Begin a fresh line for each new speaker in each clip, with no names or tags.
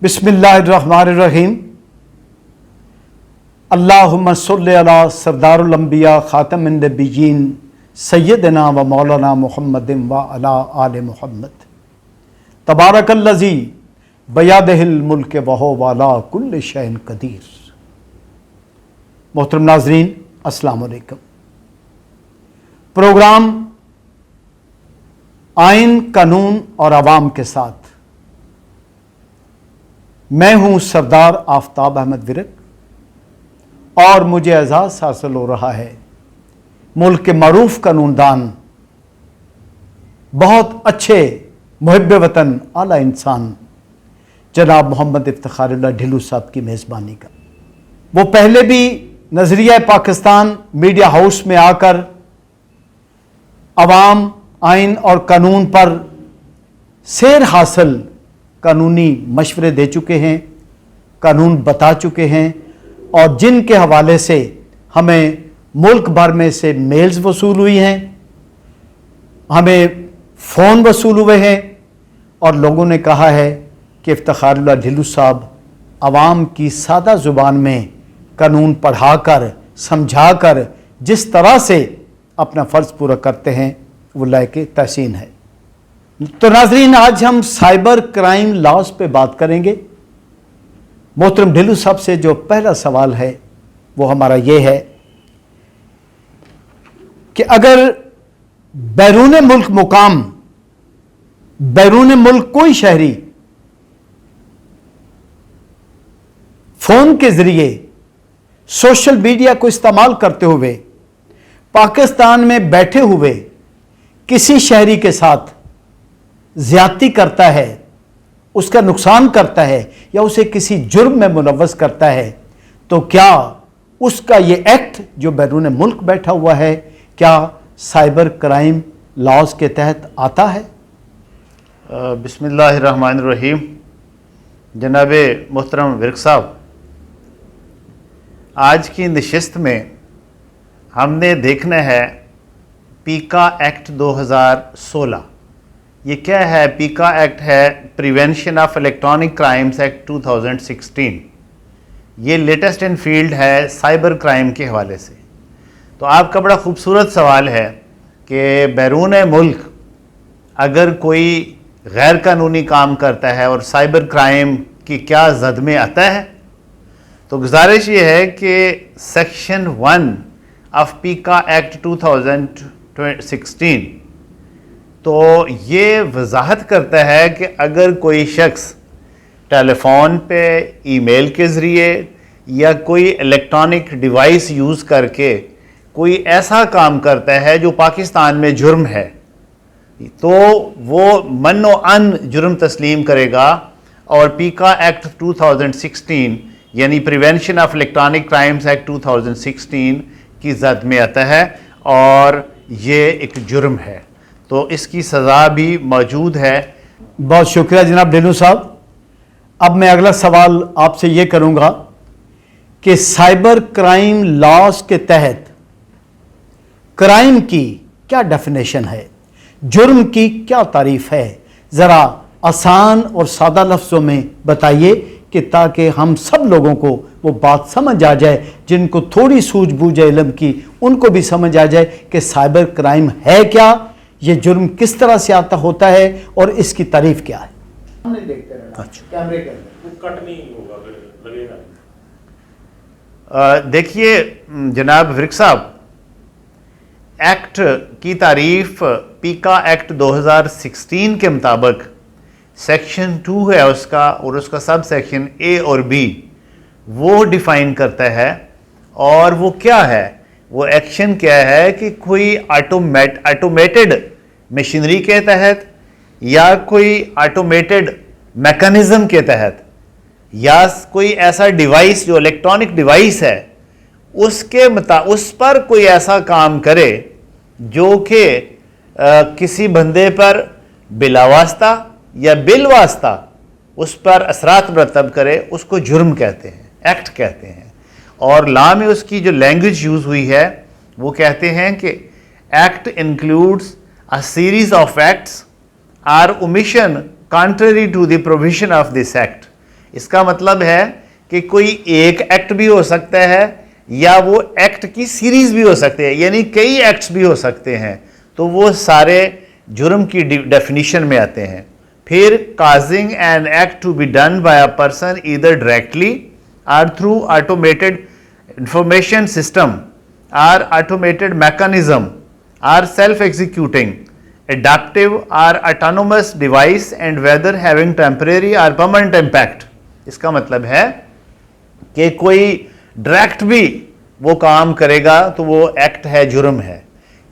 بسم اللہ الرحمن الرحیم اللہم صلی علی سردار الانبیاء خاتم النبیین سیدنا و مولانا محمد و علی آل محمد تبارک الذی بیدہ الملک وہو علی کل شیء قدیر۔ محترم ناظرین السلام علیکم۔ پروگرام آئین، قانون اور عوام کے ساتھ میں ہوں سردار آفتاب احمد ورک، اور مجھے اعزاز حاصل ہو رہا ہے ملک کے معروف قانون دان، بہت اچھے محب وطن اعلیٰ انسان جناب محمد افتخار اللہ ڈھیلو صاحب کی میزبانی کا۔ وہ پہلے بھی نظریہ پاکستان میڈیا ہاؤس میں آ کر عوام، آئین اور قانون پر سیر حاصل قانونی مشورے دے چکے ہیں، قانون بتا چکے ہیں، اور جن کے حوالے سے ہمیں ملک بھر میں سے میلز وصول ہوئی ہیں، ہمیں فون وصول ہوئے ہیں، اور لوگوں نے کہا ہے کہ افتخار اللہ ڈھیلو صاحب عوام کی سادہ زبان میں قانون پڑھا کر، سمجھا کر جس طرح سے اپنا فرض پورا کرتے ہیں وہ لائق تحسین ہے۔ تو ناظرین، آج ہم سائبر کرائم لاز پہ بات کریں گے۔ محترم ڈھیلو صاحب سے جو پہلا سوال ہے وہ ہمارا یہ ہے کہ اگر بیرون ملک مقام، بیرون ملک کوئی شہری فون کے ذریعے سوشل میڈیا کو استعمال کرتے ہوئے پاکستان میں بیٹھے ہوئے کسی شہری کے ساتھ زیادتی کرتا ہے، اس کا نقصان کرتا ہے یا اسے کسی جرم میں ملوث کرتا ہے، تو کیا اس کا یہ ایکٹ جو بیرون ملک بیٹھا ہوا ہے کیا سائبر کرائم لاز کے تحت آتا ہے؟
بسم اللہ الرحمن الرحیم۔ جناب محترم ورک صاحب، آج کی نشست میں ہم نے دیکھنا ہے پیکا ایکٹ 2016۔ یہ کیا ہے؟ پیکا ایکٹ ہے prevention of electronic crimes act 2016۔ یہ لیٹسٹ ان فیلڈ ہے سائبر کرائم کے حوالے سے۔ تو آپ کا بڑا خوبصورت سوال ہے کہ بیرون ملک اگر کوئی غیر قانونی کام کرتا ہے اور سائبر کرائم کی کیا زد میں آتا ہے، تو گزارش یہ ہے کہ سیکشن 1 آف پیکا ایکٹ 2016 تو یہ وضاحت کرتا ہے کہ اگر کوئی شخص ٹیلی فون پہ، ای میل کے ذریعے یا کوئی الیکٹرانک ڈیوائس یوز کر کے کوئی ایسا کام کرتا ہے جو پاکستان میں جرم ہے، تو وہ من و ان جرم تسلیم کرے گا، اور پیکا ایکٹ 2016 یعنی prevention of electronic crimes act 2016 کی زد میں آتا ہے، اور یہ ایک جرم ہے، تو اس کی سزا بھی موجود ہے۔
بہت شکریہ جناب ڈھیلو صاحب۔ اب میں اگلا سوال آپ سے یہ کروں گا کہ سائبر کرائم لاز کے تحت کرائم کی کیا ڈیفینیشن ہے، جرم کی کیا تعریف ہے؟ ذرا آسان اور سادہ لفظوں میں بتائیے کہ تاکہ ہم سب لوگوں کو وہ بات سمجھ آ جائے، جن کو تھوڑی سوجھ بوجھ ہے علم کی ان کو بھی سمجھ آ جائے کہ سائبر کرائم ہے کیا، یہ جرم کس طرح سے آتا ہوتا ہے اور اس کی تعریف کیا ہے۔
دیکھیے جناب ورک صاحب، ایکٹ کی تعریف پیکا ایکٹ 2016 کے مطابق سیکشن 2 ہے اس کا، اور اس کا سب سیکشن اے اور بی وہ ڈیفائن کرتا ہے، اور وہ کیا ہے، وہ ایکشن کیا ہے کہ کوئی آٹومیٹڈ مشینری کے تحت یا کوئی آٹومیٹڈ میکانزم کے تحت یا کوئی ایسا ڈیوائس جو الیکٹرانک ڈیوائس ہے اس پر کوئی ایسا کام کرے جو کہ کسی بندے پر بلا واسطہ یا بالواسطہ اس پر اثرات مرتب کرے، اس کو جرم کہتے ہیں، ایکٹ کہتے ہیں۔ اور لا میں اس کی جو لینگویج یوز ہوئی ہے وہ کہتے ہیں کہ act includes a series of acts or omission contrary to the provision of this act اس کا مطلب ہے کہ کوئی ایک ایکٹ بھی ہو سکتا ہے یا وہ ایکٹ کی سیریز بھی ہو سکتے ہیں, یعنی کئی ایکٹس بھی ہو سکتے ہیں, تو وہ سارے جرم کی ڈیفینیشن میں آتے ہیں. پھر causing an act to be done by a person either directly or through automated information system or automated mechanism or self-executing adaptive or autonomous device and whether having temporary or permanent impact. اس کا مطلب ہے کہ کوئی direct بھی وہ کام کرے گا تو وہ ایکٹ ہے, جرم ہے,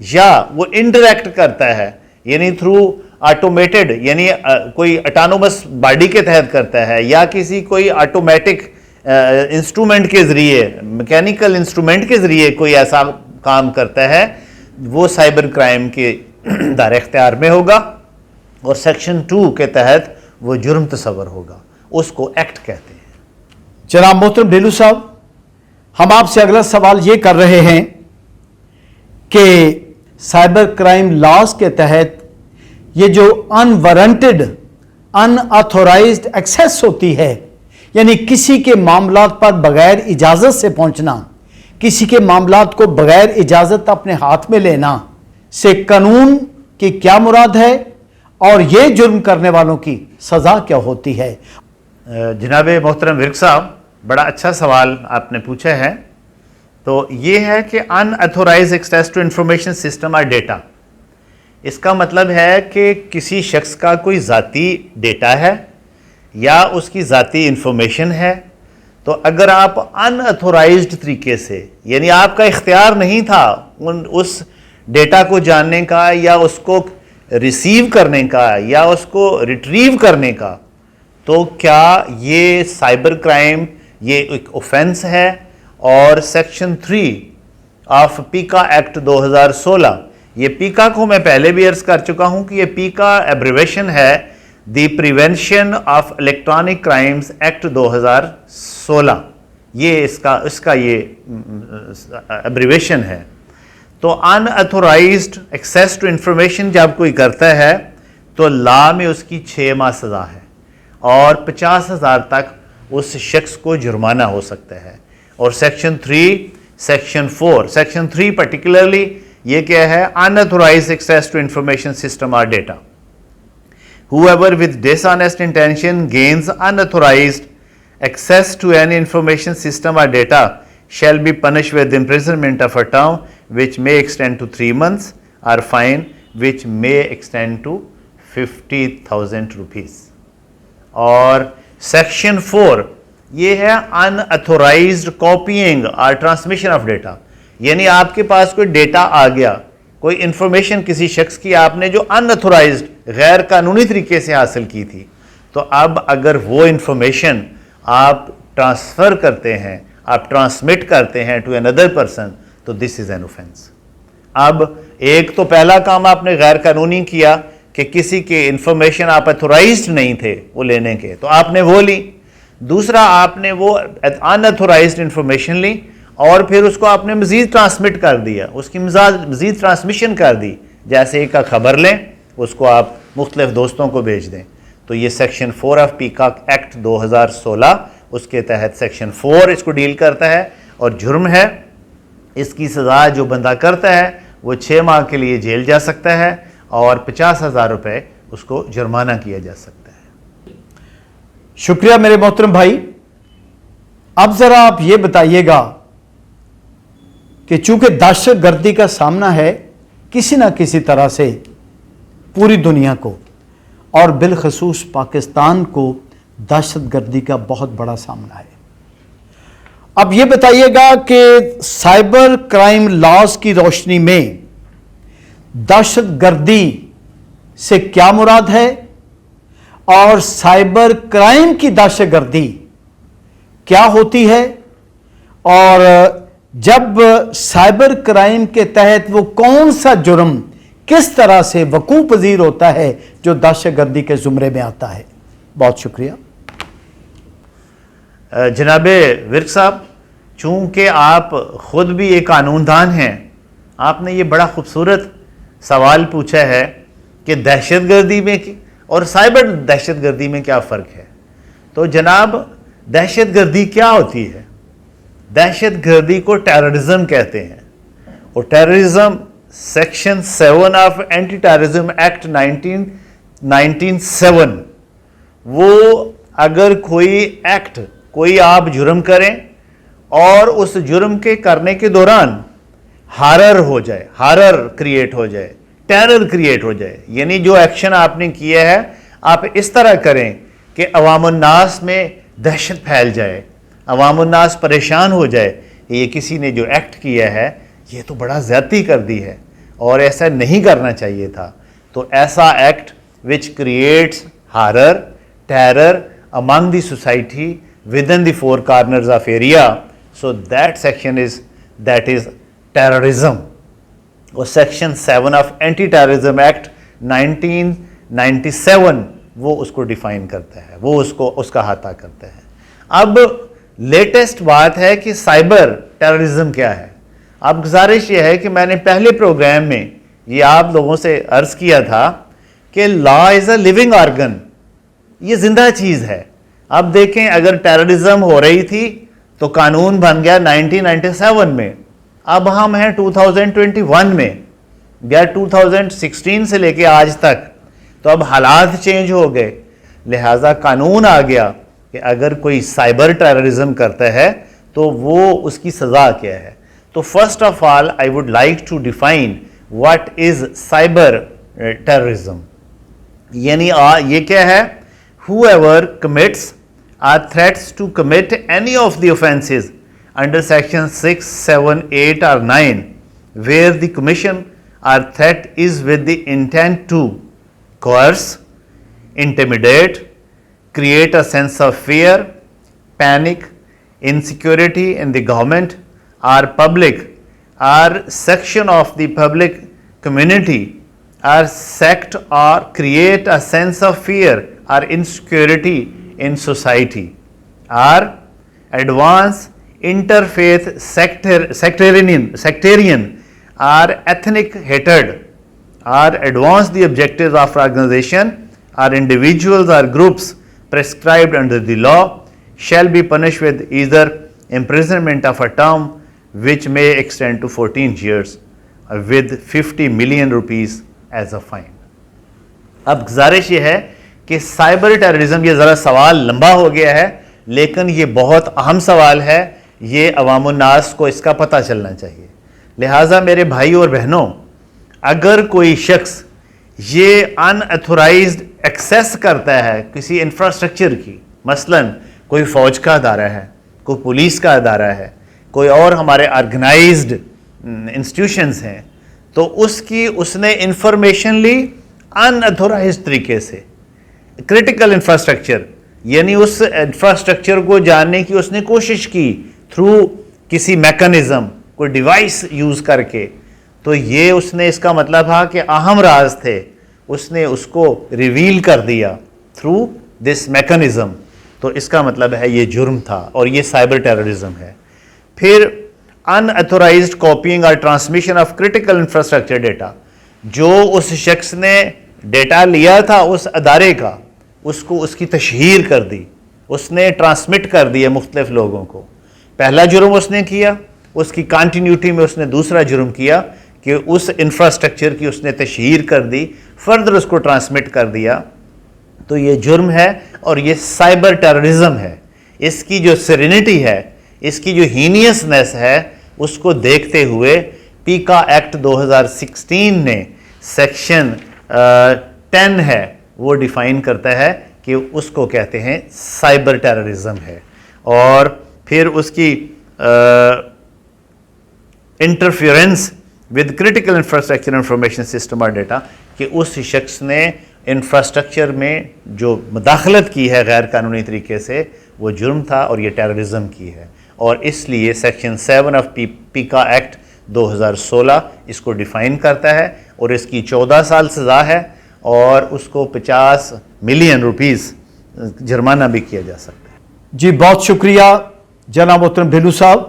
یا وہ انڈائریکٹ کرتا ہے یعنی تھرو آٹومیٹڈ یعنی کوئی اٹانومس باڈی کے تحت کرتا ہے, یا کسی کوئی آٹومیٹک انسٹرومنٹ کے ذریعے, میکینیکل انسٹرومنٹ کے ذریعے کوئی ایسا کام کرتا ہے, وہ سائبر کرائم کے دائرہ اختیار میں ہوگا اور سیکشن 2 کے تحت وہ جرم تصور ہوگا, اس کو ایکٹ کہتے ہیں.
جناب محترم ڈھیلو صاحب, ہم آپ سے اگلا سوال یہ کر رہے ہیں کہ سائبر کرائم لاز کے تحت یہ جو انوارنٹڈ ان آتھورائزڈ ایکسیس ہوتی ہے, یعنی کسی کے معاملات پر بغیر اجازت سے پہنچنا, کسی کے معاملات کو بغیر اجازت اپنے ہاتھ میں لینا سے قانون کی کیا مراد ہے اور یہ جرم کرنے والوں کی سزا کیا ہوتی ہے؟
جناب محترم ورک صاحب, بڑا اچھا سوال آپ نے پوچھا ہے. تو یہ ہے کہ unauthorized access to information system اور ڈیٹا, اس کا مطلب ہے کہ کسی شخص کا کوئی ذاتی ڈیٹا ہے یا اس کی ذاتی انفارمیشن ہے, تو اگر آپ ان آتھورائزڈ طریقے سے, یعنی آپ کا اختیار نہیں تھا اس ڈیٹا کو جاننے کا یا اس کو ریسیو کرنے کا یا اس کو ریٹریو کرنے کا, تو کیا یہ سائبر کرائم یہ ایک اوفینس ہے. اور سیکشن 3 آف پیکا ایکٹ 2016, یہ پیکا کو میں پہلے بھی عرض کر چکا ہوں کہ یہ پیکا ایبریویشن ہے, the prevention of electronic crimes act 2016, یہ اس کا یہ ایبریویشن ہے. تو unauthorized access to information جب کوئی کرتا ہے تو لا میں اس کی 6 ماہ سزا ہے اور 50,000 تک اس شخص کو جرمانہ ہو سکتا ہے. اور سیکشن 3 پرٹیکولرلی یہ کیا ہے, unauthorized access to information system اور data. whoever with dishonest intention gains unauthorized access to any information system or data shall be punished with imprisonment of a term which may extend to 3 months or fine which may extend to 50,000 rupees. اور section 4 یہ ہے ان authorised کاپینگ اور transmission of data, یعنی آپ کے پاس کوئی data آ گیا, کوئی انفارمیشن کسی شخص کی آپ نے جو ان آتھورائزڈ غیر قانونی طریقے سے حاصل کی تھی, تو اب اگر وہ انفارمیشن آپ ٹرانسفر کرتے ہیں, آپ ٹرانسمٹ کرتے ہیں ٹو اندر پرسن, تو دس از این اوفینس. اب ایک تو پہلا کام آپ نے غیر قانونی کیا کہ کسی کے انفارمیشن آپ آتھورائزڈ نہیں تھے وہ لینے کے, تو آپ نے وہ لی. دوسرا آپ نے وہ ان آتھورائزڈ انفارمیشن لی اور پھر اس کو آپ نے مزید ٹرانسمٹ کر دیا, اس کی مزید ٹرانسمیشن کر دی, جیسے ایک کا خبر لیں اس کو آپ مختلف دوستوں کو بھیج دیں. تو یہ سیکشن 4 آف پیکاک ایکٹ 2016 اس کے تحت سیکشن 4 اس کو ڈیل کرتا ہے اور جرم ہے. اس کی سزا جو بندہ کرتا ہے وہ 6 ماہ کے لیے جیل جا سکتا ہے اور 50,000 روپے اس کو جرمانہ کیا جا سکتا ہے.
شکریہ میرے محترم بھائی. اب ذرا آپ یہ بتائیے گا کہ چونکہ دہشت گردی کا سامنا ہے کسی نہ کسی طرح سے پوری دنیا کو, اور بالخصوص پاکستان کو دہشت گردی کا بہت بڑا سامنا ہے. اب یہ بتائیے گا کہ سائبر کرائم لاز کی روشنی میں دہشت گردی سے کیا مراد ہے اور سائبر کرائم کی دہشت گردی کیا ہوتی ہے, اور جب سائبر کرائم کے تحت وہ کون سا جرم کس طرح سے وقوع پذیر ہوتا ہے جو دہشت گردی کے زمرے میں آتا ہے. بہت شکریہ.
جناب ورک صاحب, چونکہ آپ خود بھی ایک قانون دان ہیں, آپ نے یہ بڑا خوبصورت سوال پوچھا ہے کہ دہشت گردی میں اور سائبر دہشت گردی میں کیا فرق ہے. تو جناب دہشت گردی کیا ہوتی ہے؟ دہشت گردی کو ٹیررزم کہتے ہیں، اور terrorism section 7 of anti terrorism act 1997، وہ اگر کوئی ایکٹ، کوئی آپ جرم کریں اور اس جرم کے کرنے کے دوران ہارر ہو جائے، ہارر کریٹ ہو جائے، ٹیرر کریٹ ہو جائے، یعنی جو ایکشن آپ نے کیا ہے آپ اس طرح کریں کہ عوام الناس میں دہشت پھیل جائے، عوام الناس پریشان ہو جائے، یہ کسی نے جو ایکٹ کیا ہے یہ تو بڑا زیادتی کر دی ہے اور ایسا نہیں کرنا چاہیے تھا. تو ایسا act which creates horror, terror among the society within the four corners of area, so that section is terrorism. اور section 7 of anti terrorism act 1997 وہ اس کو ڈیفائن کرتا ہے، وہ اس کا احاطہ کرتا ہے. اب لیٹسٹ بات ہے کہ سائبر ٹیررزم کیا ہے. اب گزارش یہ ہے کہ میں نے پہلے پروگرام میں یہ آپ لوگوں سے عرض کیا تھا کہ لا از اے لیونگ آرگن، یہ زندہ چیز ہے. اب دیکھیں اگر ٹیررزم ہو رہی تھی تو قانون بن گیا 1997 میں، اب ہم ہیں 2021 میں یا 2016 سے لے کے آج تک، تو اب حالات چینج ہو گئے، لہٰذا قانون آ گیا کہ اگر کوئی سائبر ٹیررزم کرتا ہے تو وہ اس کی سزا کیا ہے. تو first of all I would like to define what is cyber terrorism. یعنی یہ کیا ہے؟ whoever commits or threats to commit any of the offences under section 6, 7, 8 or 9 where the commission or threat is with the intent to coerce, intimidate, create a sense of fear, panic, insecurity in the government or public or section of the public community, or sect or create a sense of fear or insecurity in society, or advance interfaith sectarian or ethnic hatred, or advance the objectives of organization or individuals or groups prescribed under the law, shall be punished with either imprisonment of a term which may extend to 14 years with 50 million rupees as a fine. اب گزارش یہ ہے کہ cyber terrorism, یہ ذرا سوال لمبا ہو گیا ہے لیکن یہ بہت اہم سوال ہے، یہ عوام الناس کو اس کا پتہ چلنا چاہیے. لہٰذا میرے بھائی اور بہنوں، اگر کوئی شخص یہ ان ایتھورائزڈ ایکسیس کرتا ہے کسی انفراسٹرکچر کی، مثلا کوئی فوج کا ادارہ ہے، کوئی پولیس کا ادارہ ہے، کوئی اور ہمارے آرگنائزڈ انسٹیٹیوشنز ہیں، تو اس نے انفارمیشن لی ان ایتھورائزڈ طریقے سے، کرٹیکل انفراسٹرکچر، یعنی اس انفراسٹرکچر کو جاننے کی اس نے کوشش کی تھرو کسی میکانزم، کوئی ڈیوائس یوز کر کے، تو یہ اس کا مطلب تھا کہ اہم راز تھے، اس نے اس کو ریویل کر دیا تھرو دس میکانزم، تو اس کا مطلب ہے یہ جرم تھا اور یہ سائبر ٹیررزم ہے. پھر ان ایتھورائزڈ کاپینگ اور transmission of critical infrastructure data, جو اس شخص نے ڈیٹا لیا تھا اس ادارے کا، اس کی تشہیر کر دی، اس نے ٹرانسمٹ کر دیا مختلف لوگوں کو. پہلا جرم اس نے کیا، اس کی کنٹینیوٹی میں اس نے دوسرا جرم کیا کہ اس انفراسٹرکچر کی اس نے تشہیر کر دی، فردر اس کو ٹرانسمٹ کر دیا، تو یہ جرم ہے اور یہ سائبر ٹیررزم ہے. اس کی جو سیرینٹی ہے، اس کی جو ہینیسنس ہے، اس کو دیکھتے ہوئے پیکا ایکٹ 2016 نے سیکشن 10 ہے وہ ڈیفائن کرتا ہے کہ اس کو کہتے ہیں سائبر ٹیررزم ہے. اور پھر اس کی interference with critical infrastructure information system اور ڈیٹا، کہ اس شخص نے انفراسٹرکچر میں جو مداخلت کی ہے غیر قانونی طریقے سے، وہ جرم تھا اور یہ ٹیررزم کی ہے. اور اس لیے سیکشن 7 آف پیکا ایکٹ 2016 اس کو ڈیفائن کرتا ہے اور اس کی 14 سال سزا ہے اور اس کو 50 ملین روپیز جرمانہ بھی کیا جا سکتا ہے.
جی بہت شکریہ جناب محترم بھیلو صاحب،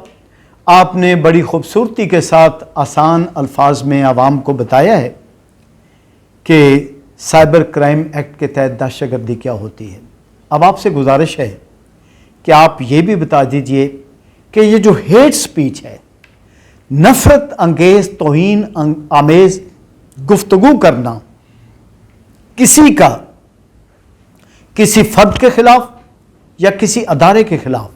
آپ نے بڑی خوبصورتی کے ساتھ آسان الفاظ میں عوام کو بتایا ہے کہ سائبر کرائم ایکٹ کے تحت دہشت گردی کیا ہوتی ہے. اب آپ سے گزارش ہے کہ آپ یہ بھی بتا دیجئے کہ یہ جو ہیٹ سپیچ ہے، نفرت انگیز توہین آمیز گفتگو کرنا کسی کا کسی فرد کے خلاف یا کسی ادارے کے خلاف،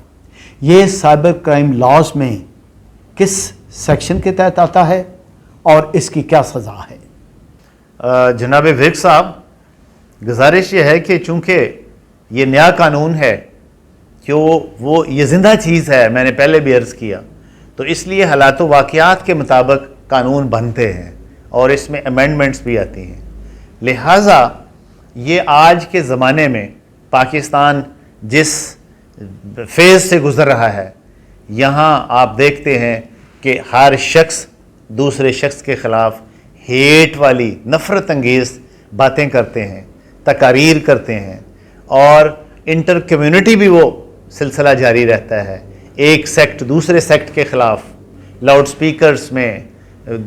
یہ سائبر کرائم لاز میں کس سیکشن کے تحت آتا ہے اور اس کی کیا سزا ہے؟
جناب ورک صاحب، گزارش یہ ہے کہ چونکہ یہ نیا قانون ہے کہ وہ یہ زندہ چیز ہے، میں نے پہلے بھی عرض کیا، تو اس لیے حالات و واقعات کے مطابق قانون بنتے ہیں اور اس میں امینڈمنٹس بھی آتی ہیں۔ لہٰذا یہ آج کے زمانے میں پاکستان جس فیز سے گزر رہا ہے، یہاں آپ دیکھتے ہیں کہ ہر شخص دوسرے شخص کے خلاف ہیٹ والی نفرت انگیز باتیں کرتے ہیں، تقاریر کرتے ہیں، اور انٹر کمیونٹی بھی وہ سلسلہ جاری رہتا ہے، ایک سیکٹ دوسرے سیکٹ کے خلاف لاؤڈ سپیکرز میں،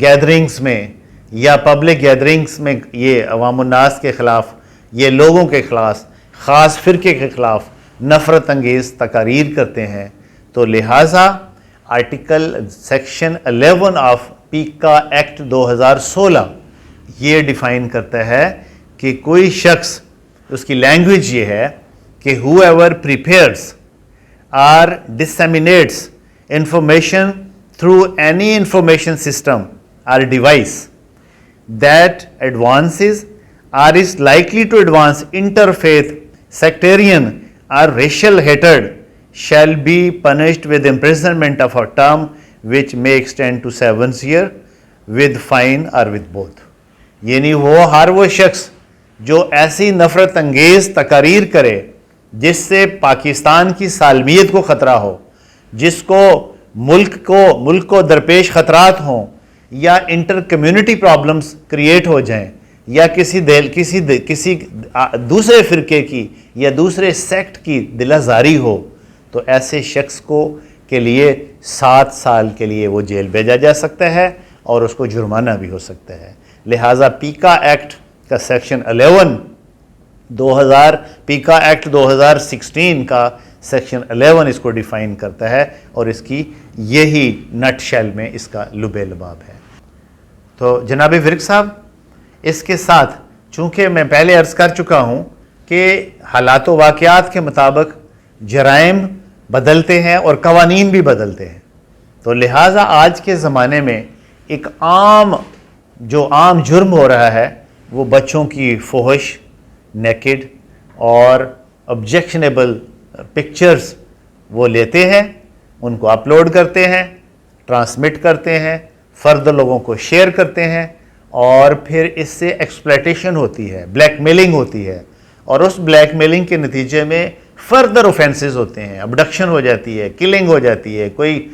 گیدرنگز میں یا پبلک گیدرنگز میں یہ عوام الناس کے خلاف، یہ لوگوں کے خلاف، خاص فرقے کے خلاف نفرت انگیز تقاریر کرتے ہیں۔ تو لہٰذا آرٹیکل سیکشن 11 آف پیکا ایکٹ 2016 یہ ڈیفائن کرتا ہے کہ کوئی شخص، اس کی لینگویج یہ ہے کہ whoever prepares or disseminates information through any information system or device that advances or is likely to advance interfaith, sectarian or racial hatred shall be punished with imprisonment of a term which may extend to 7 years with fine or with both۔ یعنی ہر وہ شخص جو ایسی نفرت انگیز تقاریر کرے جس سے پاکستان کی سالمیت کو خطرہ ہو، جس کو ملک کو درپیش خطرات ہوں، یا انٹر کمیونٹی پرابلمز کریٹ ہو جائیں، یا کسی دوسرے فرقے کی یا دوسرے سیکٹ کی دل آزاری ہو، تو ایسے شخص کے لیے 7 سال کے لیے وہ جیل بھیجا جا سکتا ہے اور اس کو جرمانہ بھی ہو سکتا ہے۔ لہٰذا پیکا ایکٹ کا سیکشن 11 پیکا ایکٹ 2016 کا سیکشن 11 اس کو ڈیفائن کرتا ہے، اور اس کی یہی نٹ شیل میں اس کا لب لباب ہے۔ تو جناب ورک صاحب، اس کے ساتھ چونکہ میں پہلے عرض کر چکا ہوں کہ حالات و واقعات کے مطابق جرائم بدلتے ہیں اور قوانین بھی بدلتے ہیں، تو لہٰذا آج کے زمانے میں ایک عام جرم ہو رہا ہے وہ بچوں کی فحش، نیکڈ اور آبجیکشنیبل پکچرز وہ لیتے ہیں، ان کو اپلوڈ کرتے ہیں، ٹرانسمٹ کرتے ہیں، فرد لوگوں کو شیئر کرتے ہیں، اور پھر اس سے ایکسپلائٹیشن ہوتی ہے، بلیک میلنگ ہوتی ہے، اور اس بلیک میلنگ کے نتیجے میں فردر اوفینسز ہوتے ہیں، ابڈکشن ہو جاتی ہے، کلنگ ہو جاتی ہے، کوئی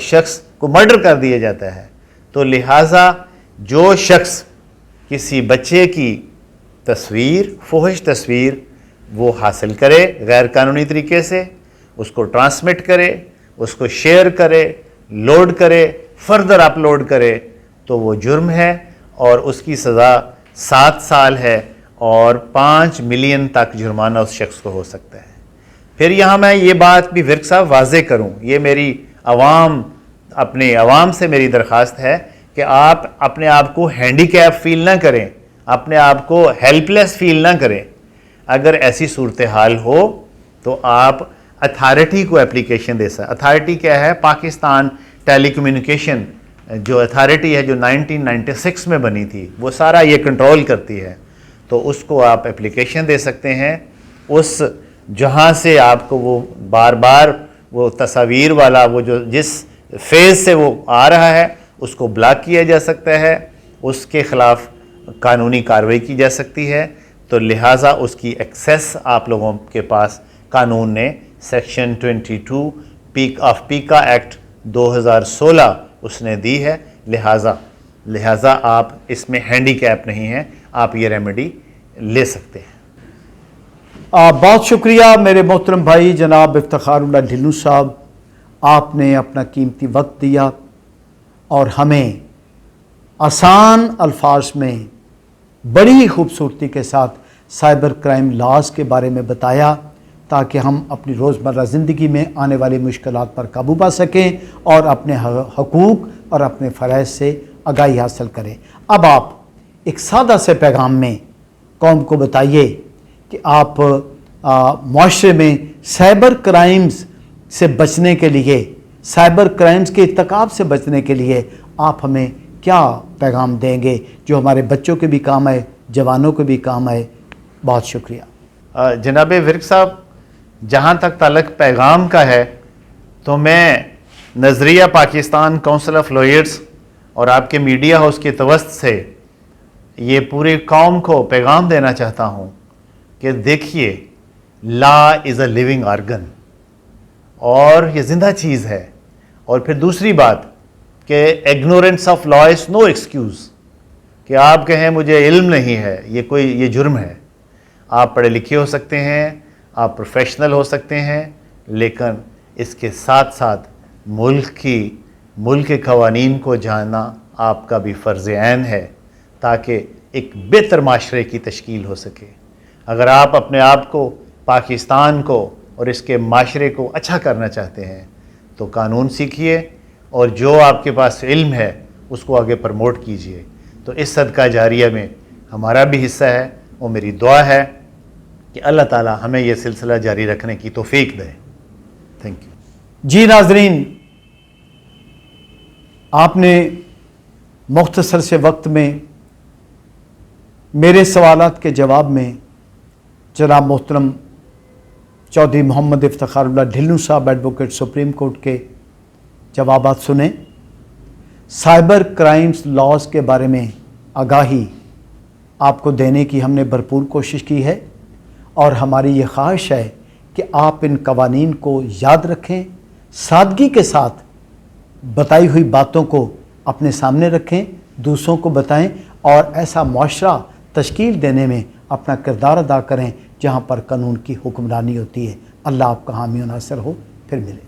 شخص کو مرڈر کر دیا جاتا ہے۔ تو لہٰذا جو شخص کسی بچے کی تصویر، فحش تصویر وہ حاصل کرے غیر قانونی طریقے سے، اس کو ٹرانسمٹ کرے، اس کو شیئر کرے، لوڈ کرے، فردر اپلوڈ کرے، تو وہ جرم ہے، اور اس کی سزا 7 سال ہے اور 5 ملین تک جرمانہ اس شخص کو ہو سکتا ہے۔ پھر یہاں میں یہ بات بھی ورک صاحب واضح کروں، یہ میری اپنے عوام سے میری درخواست ہے کہ آپ اپنے آپ کو ہینڈی کیپ فیل نہ کریں، اپنے آپ کو ہیلپ لیس فیل نہ کریں۔ اگر ایسی صورتحال ہو تو آپ اتھارٹی کو اپلیکیشن دے سکتے۔ اتھارٹی کیا ہے؟ پاکستان ٹیلی کمیونیکیشن جو اتھارٹی ہے، جو 1996 میں بنی تھی، وہ سارا یہ کنٹرول کرتی ہے، تو اس کو آپ اپلیکیشن دے سکتے ہیں۔ اس جہاں سے آپ کو وہ بار بار وہ تصاویر والا وہ جس فیز سے وہ آ رہا ہے اس کو بلاک کیا جا سکتا ہے، اس کے خلاف قانونی کارروائی کی جا سکتی ہے۔ تو لہٰذا اس کی ایکسیس آپ لوگوں کے پاس قانون نے سیکشن 22 آف پیکا ایکٹ 2016 اس نے دی ہے، لہٰذا آپ اس میں ہینڈی کیپ نہیں ہیں، آپ یہ ریمیڈی لے سکتے ہیں۔
بہت شکریہ میرے محترم بھائی جناب افتخار اللہ ڈھلو صاحب، آپ نے اپنا قیمتی وقت دیا اور ہمیں آسان الفاظ میں بڑی خوبصورتی کے ساتھ سائبر کرائم لاز کے بارے میں بتایا تاکہ ہم اپنی روزمرہ زندگی میں آنے والی مشکلات پر قابو پا سکیں اور اپنے حقوق اور اپنے فرائض سے آگاہی حاصل کریں۔ اب آپ ایک سادہ سے پیغام میں قوم کو بتائیے کہ آپ معاشرے میں سائبر کرائمز سے بچنے کے لیے، سائبر کرائمز کے ارتکاب سے بچنے کے لیے آپ ہمیں کیا پیغام دیں گے جو ہمارے بچوں کے بھی کام آئے، جوانوں کے بھی کام آئے؟ بہت شکریہ۔
جناب ورک صاحب، جہاں تک تعلق پیغام کا ہے تو میں نظریہ پاکستان کونسل آف لائرز اور آپ کے میڈیا ہاؤس کے توسط سے یہ پوری قوم کو پیغام دینا چاہتا ہوں کہ دیکھیے، لا از اے لیونگ آرگن، اور یہ زندہ چیز ہے۔ اور پھر دوسری بات کہ ایگنورنس of law is no excuse, کہ آپ کہیں مجھے علم نہیں ہے، یہ جرم ہے۔ آپ پڑھے لکھے ہو سکتے ہیں، آپ پروفیشنل ہو سکتے ہیں، لیکن اس کے ساتھ ساتھ ملک کے قوانین کو جاننا آپ کا بھی فرض عین ہے، تاکہ ایک بہتر معاشرے کی تشکیل ہو سکے۔ اگر آپ اپنے آپ کو، پاکستان کو اور اس کے معاشرے کو اچھا کرنا چاہتے ہیں تو قانون سیکھیے، اور جو آپ کے پاس علم ہے اس کو آگے پروموٹ کیجیے۔ تو اس صدقہ جاریہ میں ہمارا بھی حصہ ہے، اور میری دعا ہے کہ اللہ تعالی ہمیں یہ سلسلہ جاری رکھنے کی توفیق دے۔ Thank you.
جی ناظرین، آپ نے مختصر سے وقت میں میرے سوالات کے جواب میں جناب محترم چودھری محمد افتخار اللہ ڈھلو صاحب ایڈوکیٹ سپریم کورٹ کے جوابات سنے۔ سائبر کرائمز لاز کے بارے میں آگاہی آپ کو دینے کی ہم نے بھرپور کوشش کی ہے، اور ہماری یہ خواہش ہے کہ آپ ان قوانین کو یاد رکھیں، سادگی کے ساتھ بتائی ہوئی باتوں کو اپنے سامنے رکھیں، دوسروں کو بتائیں، اور ایسا معاشرہ تشکیل دینے میں اپنا کردار ادا کریں جہاں پر قانون کی حکمرانی ہوتی ہے۔ اللہ آپ کا حامی و ناصر ہو۔ پھر ملیں۔